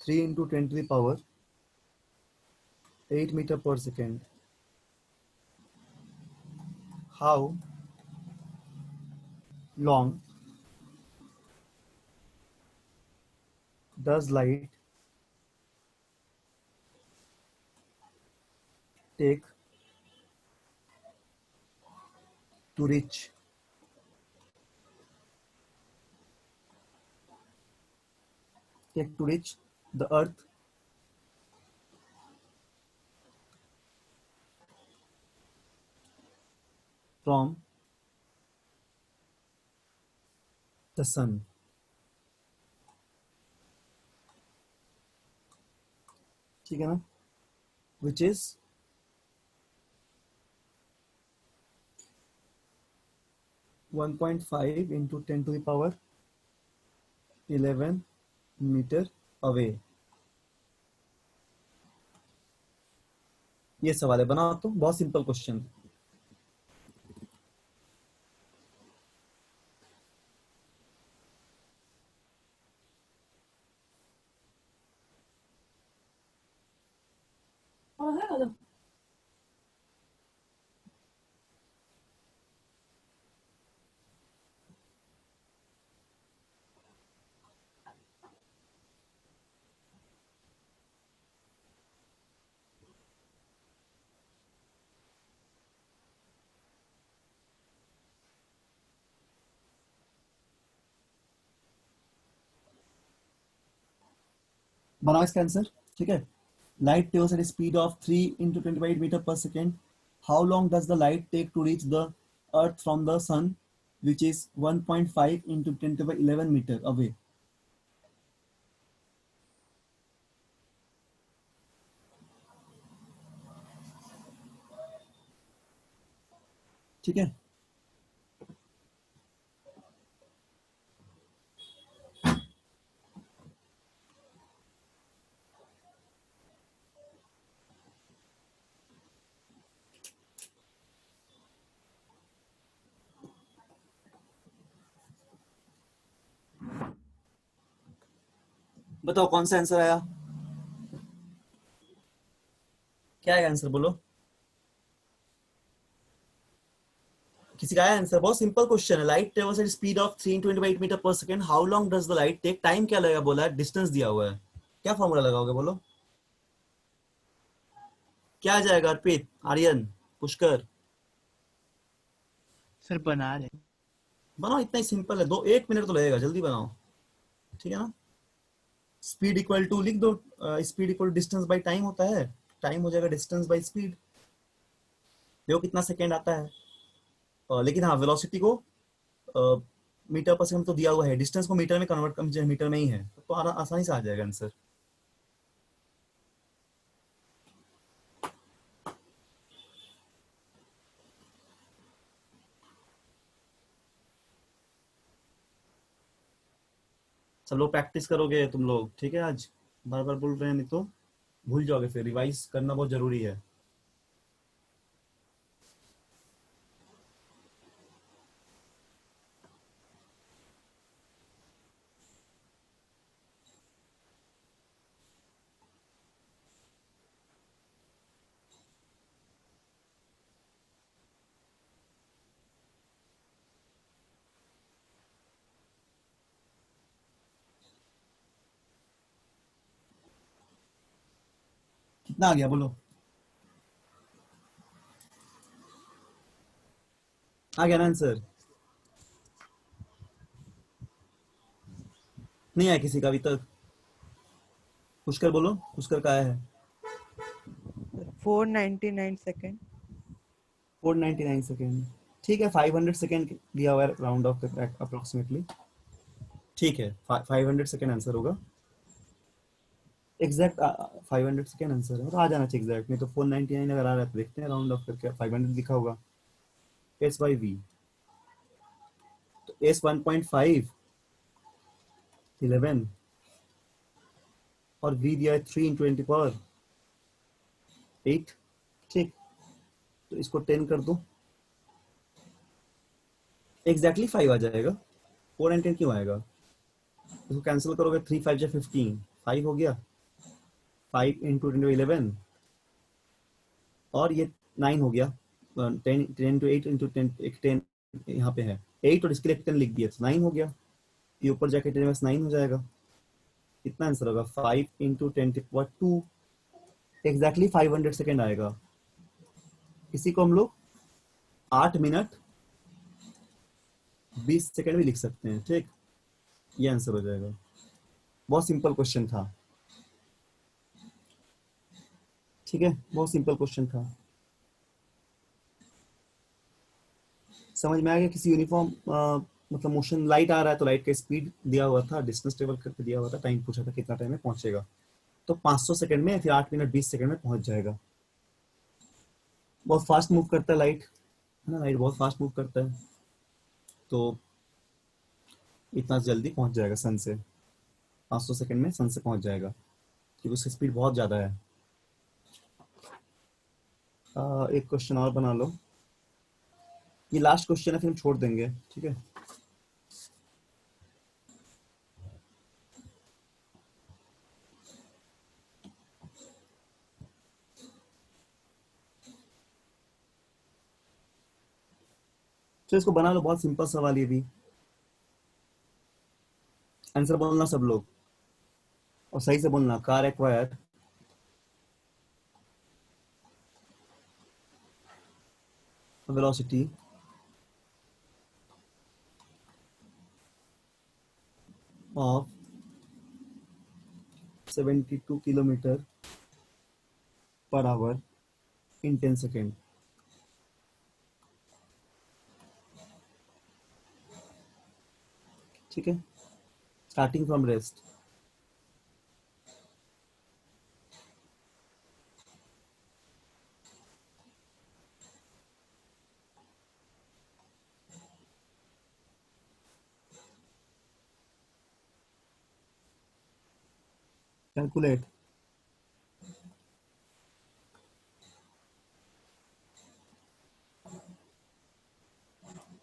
3 into 10 to the power 8 meter per second. How long does light take to reach the earth from the sun? ठीक है ना, which is 1.5 into 10 to the power 11 meter away। ये सवाल है, बनाओ तो, बहुत simple question. बनाओ इसका आंसर। ठीक है, light travels at a speed of 3 into 28 meter per second. How long does the light take to reach the earth from the sun, which is 1.5 into 10 to the 11 meter away? ठीक है, बताओ कौन सा answer आया, क्या है answer बोलो। किसी का आया आंसर? बहुत सिंपल क्वेश्चन है। Light travels at speed of 328 metre per second, how long does the light take, time क्या लगेगा बोला है, डिस्टेंस दिया हुआ है, क्या फॉर्मूला लगाओगे बोलो, क्या आ जाएगा? अर्पित, आर्यन, पुष्कर, सर बना रहे। बनाओ, इतना ही सिंपल है, 1 मिनट तो लगेगा, जल्दी बनाओ। ठीक है ना, स्पीड इक्वल टू लिख दो, speed equal distance by time होता है, टाइम हो जाएगा डिस्टेंस बाई स्पीड। देखो कितना सेकेंड आता है। लेकिन हाँ वेलोसिटी को मीटर पर सेकंड तो दिया हुआ है, डिस्टेंस को मीटर में कन्वर्ट मीटर में ही है, तो आसानी से आ जाएगा आंसर। सब लोग प्रैक्टिस करोगे तुम लोग, ठीक है? आज बार बार बोल रहे हैं, नहीं तो भूल जाओगे, फिर रिवाइज करना बहुत जरूरी है। कितना आ गया बोलो? आ गया ना आंसर? नहीं आया किसी का अभी तक? पुष्कर बोलो, पुष्कर का आया है? 499 सेकेंड। 499 सेकेंड, ठीक है। 500 सेकेंड दिया हुआ है राउंड ऑफ अप्रोक्सीमेटली, ठीक है। 500 सेकेंड आंसर होगा, एग्जैक्ट 500 सेकेंड आंसर है, और आ जाना चाहिए एग्जैक्ट, नहीं तो 499 अगर आ रहा है तो देखते हैं राउंड ऑफ करके 500 लिखा होगा। एस बाई वी, तो एस 1.5 11 और वी दिया है 3 × 10⁸ ठीक, तो इसको 10 कर दो, एग्जैक्टली 5 आ जाएगा। 4 एंड 10 क्यों आएगा? इसको कैंसिल करोगे, 3 5 जा 15, 5 हो गया। 5 × 10 11 और ये 9 हो गया। 10 × 8 × 10 एक 10 यहाँ पे है 8 और इसके लिए 10 लिख दिया, 9 हो गया। ये ऊपर जाके 10 में 9 हो जाएगा। कितना आंसर होगा? 5 × 10⁻², एग्जैक्टली 500 सेकेंड आएगा। इसी को हम लोग 8 मिनट 20 सेकेंड भी लिख सकते हैं, ठीक। ये आंसर हो जाएगा। बहुत सिंपल क्वेश्चन था, ठीक है, बहुत सिंपल क्वेश्चन था। समझ में आ गया? किसी यूनिफॉर्म मतलब मोशन, लाइट आ रहा है तो लाइट का स्पीड दिया हुआ था, डिस्टेंस टेबल करके दिया हुआ था, टाइम पूछा था कितना टाइम में पहुंचेगा, तो 500 सेकंड में, फिर 8 मिनट 20 सेकंड में पहुंच जाएगा। बहुत फास्ट मूव करता है लाइट, है ना, लाइट बहुत फास्ट मूव करता है, तो इतना जल्दी पहुंच जाएगा सन से, 500 सेकंड में सन से पहुंच जाएगा, क्योंकि उसकी स्पीड बहुत ज्यादा है। एक क्वेश्चन और बना लो, ये लास्ट क्वेश्चन है, फिर हम छोड़ देंगे, ठीक है। तो इसको बना लो, बहुत सिंपल सवाल ये भी। आंसर बोलना सब लोग, और सही से बोलना। Car acquire velocity of 72 kilometre per our in 10 second. ठीक है, starting from rest. Calculate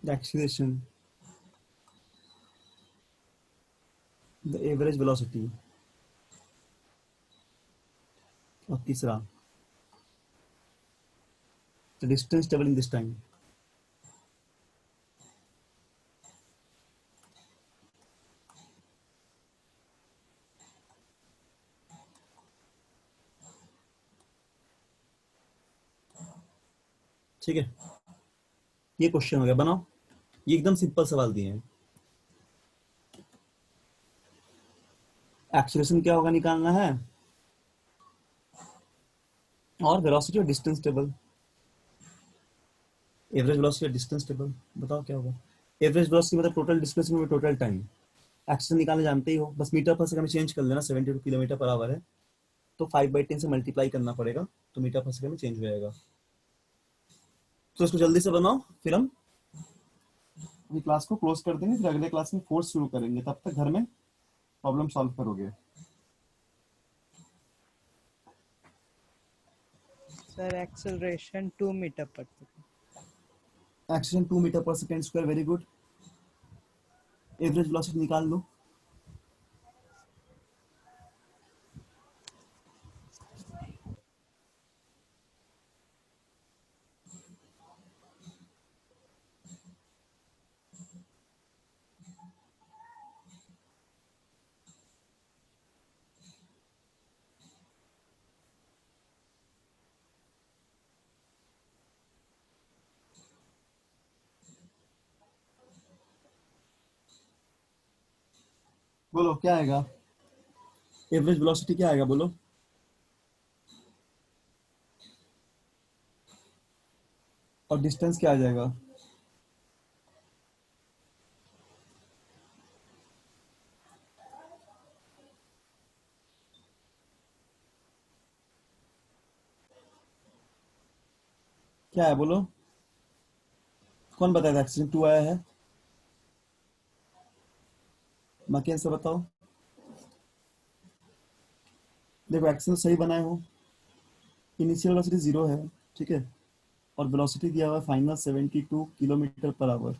the acceleration, the average velocity, और तीसरा the distance travel in this time. ठीक है, ये क्वेश्चन हो गया, बनाओ। ये एकदम सिंपल सवाल दिए हैं। एक्सीलरेशन क्या होगा निकालना है, और वेलोसिटी और डिस्टेंस टेबल, एवरेज वेलोसिटी और डिस्टेंस टेबल। बताओ क्या होगा। एवरेज वेलोसिटी मतलब टोटल डिस्टेंस में टोटल टाइम। एक्सीलरेशन निकालने जानते ही हो, बस मीटर पर सेकंड में चेंज कर लेना, 72 किलोमीटर पर आवर है तो 5/10 से मल्टीप्लाई करना पड़ेगा तो मीटर पर सेकंड में चेंज हो जाएगा। तो इसको जल्दी से बनाओ, फिर हम अपनी क्लास को क्लोज कर देंगे, फिर अगले क्लास में फोर्स शुरू करेंगे। तब तक घर में प्रॉब्लम सॉल्व करोगे। Sir acceleration 2 metre per second. Acceleration 2 metre per second square, very good. Average velocity निकाल लो। बोलो क्या आएगा, एवरेज वेलोसिटी क्या आएगा बोलो। और डिस्टेंस क्या आ जाएगा। क्या है बोलो, कौन बताया था एक्सीडेंट 2 आया है। बाकी आंसर बताओ। देखो एक्शन सही बनाए हो, इनिशियल वेलोसिटी 0 है, ठीक है, और वेलोसिटी दिया हुआ है फाइनल 72 किलोमीटर पर आवर।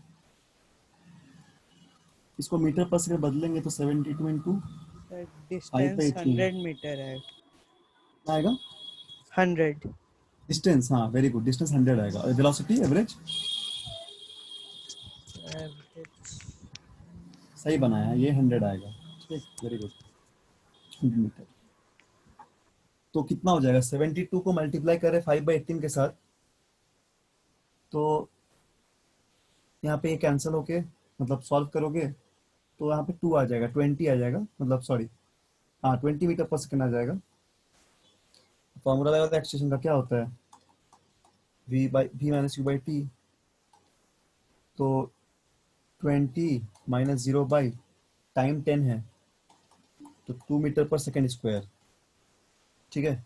इसको मीटर पर सेकंड बदलेंगे तो 72 इंटू सर 5 बाई डिस्टेंस 3 100 मीटर है। आएगा। 100 डिस्टेंस, हाँ वेरी गुड, डिस्टेंस 100 आएगा। और वेलोसिटी एवरेज एवरेज। सही बनाया है, ये 100 आएगा, ठीक, वेरी गुड। 100 मीटर तो कितना हो जाएगा, 72 को मल्टीप्लाई करें 5/18 के साथ तो यहाँ पे ये कैंसिल होके, मतलब सॉल्व करोगे तो यहाँ पे 2 आ जाएगा, 20 आ जाएगा, मतलब सॉरी, हाँ 20 मीटर पर सेकंड आ जाएगा। फॉर्मूला लगा था एक्सटेंशन का, क्या होता है v minus you by T, तो 20 माइनस 0 बाई टाइम 10 है तो 2 मीटर पर सेकंड स्क्वायर, ठीक है।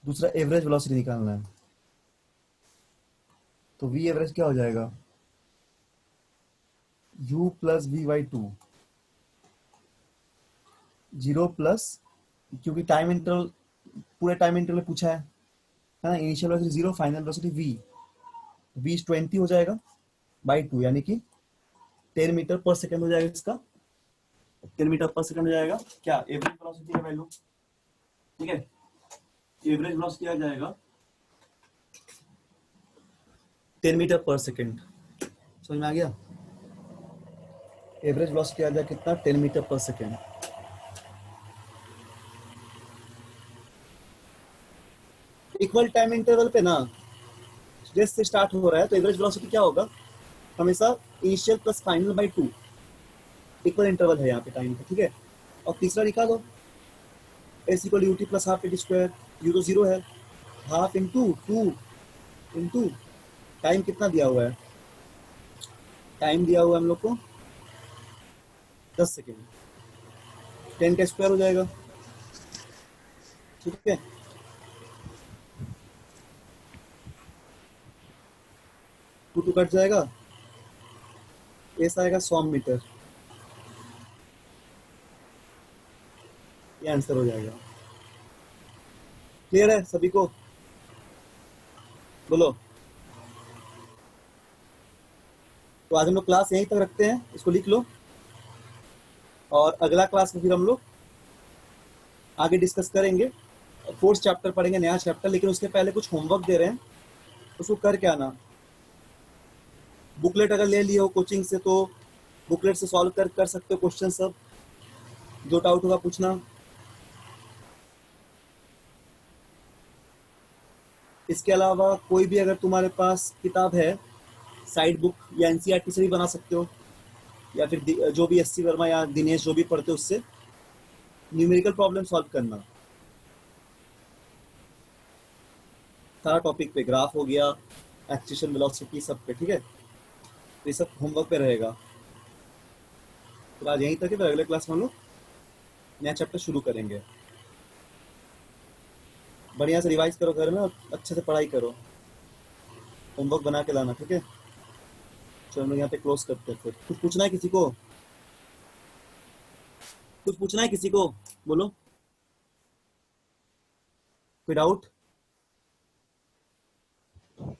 दूसरा एवरेज वेलोसिटी निकालना है, तो v एवरेज क्या हो जाएगा, u plus v by 2, 0 plus, क्योंकि टाइम इंटरवल पूरे टाइम इंटरवल पूछा है ना, initial velocity 0, final velocity v 20 हो जाएगा बाई 2, यानी कि 10 मीटर पर सेकंड हो जाएगा इसका, 10 मीटर पर सेकंड हो जाएगा। क्या एवरेज वेलोसिटी है वैल्यू, ठीक है, एवरेज वेलोसिटी आ जाएगा 10 मीटर पर सेकंड। समझ में आ गया, एवरेज वेलोसिटी आ जाएगा कितना, 10 metre per second. Equal time interval पे ना, रेस से स्टार्ट हो रहा है तो एवरेज वेलोसिटी क्या होगा, हमेशा initial plus final by 2, equal interval है यहाँ पे टाइम का, ठीक है। और तीसरा निकालो, S equal U T plus half T square, you तो 0 है, हाफ इंटू 2 इंटू टाइम कितना दिया हुआ है, टाइम दिया हुआ है हम लोग को 10 सेकेंड, 10 का स्क्वायर हो जाएगा, ठीक है। टू टू कट जाएगा, एस आएगा 100 मीटर, ये आंसर हो जाएगा। क्लियर है सभी को, बोलो। तो आज हम लोग क्लास यहीं तक रखते हैं, इसको लिख लो, और अगला क्लास में फिर हम लोग आगे डिस्कस करेंगे, फोर्थ चैप्टर पढ़ेंगे, नया चैप्टर, लेकिन उसके पहले कुछ होमवर्क दे रहे हैं, उसको करके आना। बुकलेट अगर ले लिए हो कोचिंग से तो बुकलेट से सॉल्व कर सकते हो क्वेश्चन सब, जो डाउट होगा पूछना। इसके अलावा कोई भी अगर तुम्हारे पास किताब है, साइड बुक या एनसीईआरटी से भी बना सकते हो, या फिर जो भी एससी वर्मा या दिनेश जो भी पढ़ते उससे न्यूमेरिकल प्रॉब्लम सॉल्व करना। सारा टॉपिक पे, ग्राफ हो गया, एक्सीलरेशन वेलोसिटी, सब पे, ठीक है। तो ये सब होमवर्क पे रहेगा। फिर आज यहीं तक है, फिर अगले क्लास में हम लोग नया चैप्टर शुरू करेंगे। बढ़िया से रिवाइज करो घर में और अच्छे से पढ़ाई करो, होमवर्क बना के लाना, ठीक है। चलो हम लोग यहाँ पे क्लोज करते हैं। फिर कुछ पूछना है किसी को? कुछ पूछना है किसी को? बोलो, कोई डाउट?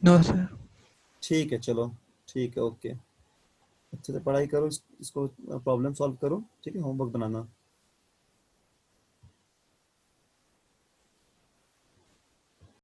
No sir. ठीक है, चलो, ठीक है, ओके। अच्छे से पढ़ाई करो, इसको प्रॉब्लम सॉल्व करो, ठीक है, होमवर्क बनाना।